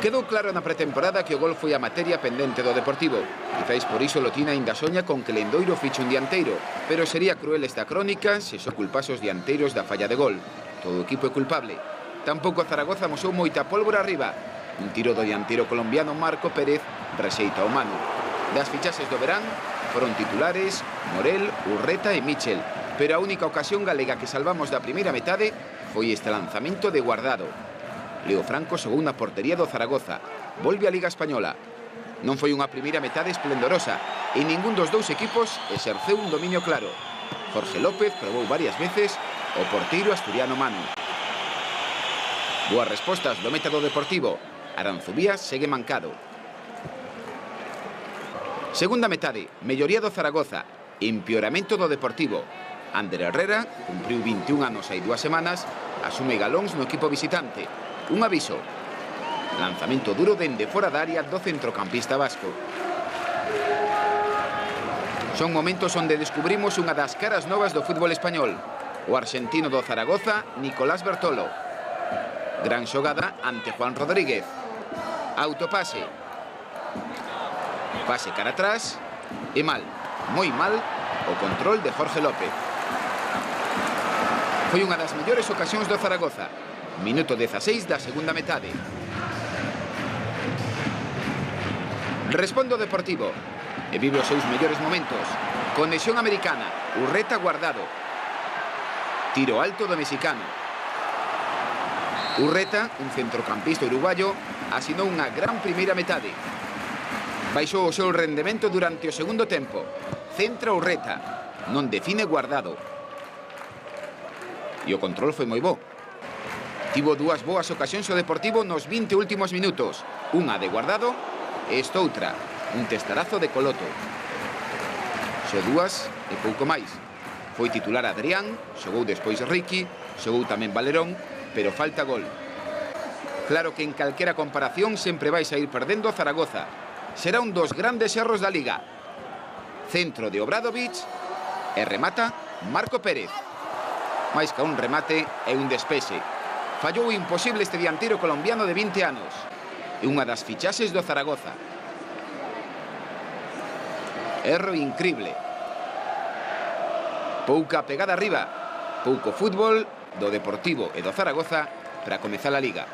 Quedou claro na pretemporada que o gol foi a materia pendente do Deportivo. Quizáis por iso Lotina ainda soña con que Lendoiro fiche un dianteiro, pero sería cruel esta crónica se só culpase os dianteiros da falla de gol. Todo o equipo é culpable. Tampouco Zaragoza mosou moita pólvora arriba. Un tiro do dianteiro colombiano Marco Pérez rexeita o Manu. Das fichaxes do verán foron titulares Morel, Urreta e Michel, pero a única ocasión galega que salvamos da primeira metade foi este lanzamento de Guardado. Leo Franco xogou na portería do Zaragoza. Volve a Liga Española. Non foi unha primeira metade esplendorosa e ningún dos dous equipos exerceu un dominio claro. Jorge López probou varias veces o porteiro asturiano Manu. Boas respostas do método Deportivo. Aranzubía segue mancado. Segunda metade, melloría do Zaragoza, empeoramento do Deportivo. Ander Herrera, cumpriu 21 anos hai 2 semanas, asume galóns no equipo visitante. Un aviso. Lanzamento duro dende fora da área do centrocampista vasco. Son momentos onde descubrimos unha das caras novas do fútbol español. O arxentino do Zaragoza, Nicolás Bertolo. Gran xogada ante Juan Rodríguez. Autopase. Pase cara atrás. E mal, moi mal, o control de Jorge López. Foi unha das mellores ocasións do Zaragoza. Minuto 16 da segunda metade. Responde o Deportivo e vive os seus mellores momentos. Conexión americana, Urreta Guardado. Tiro alto do mexicano. Urreta, un centrocampista uruguayo, asinou unha gran primeira metade. Baixou o seu rendemento durante o segundo tempo. Centra Urreta, non define Guardado. E o control foi moi bo. Tivo 2 boas ocasións o Deportivo nos 20 últimos minutos. Unha de Guardado e estoutra, un testarazo de Coloto. Xo 2 e pouco máis. Foi titular Adrián, xogou despois Ricky, xogou tamén Valerón, pero falta gol. Claro que en calquera comparación sempre vai sair perdendo Zaragoza. Será un dos grandes erros da Liga. Centro de Obradovic e remata Marco Pérez. Mais que un remate é un despexe. Fallou imposible este dianteiro colombiano de 20 anos. É unha das fichaxes do Zaragoza. Erro incrible. Pouca pegada arriba. Pouco fútbol do Deportivo e do Zaragoza para comezar a Liga.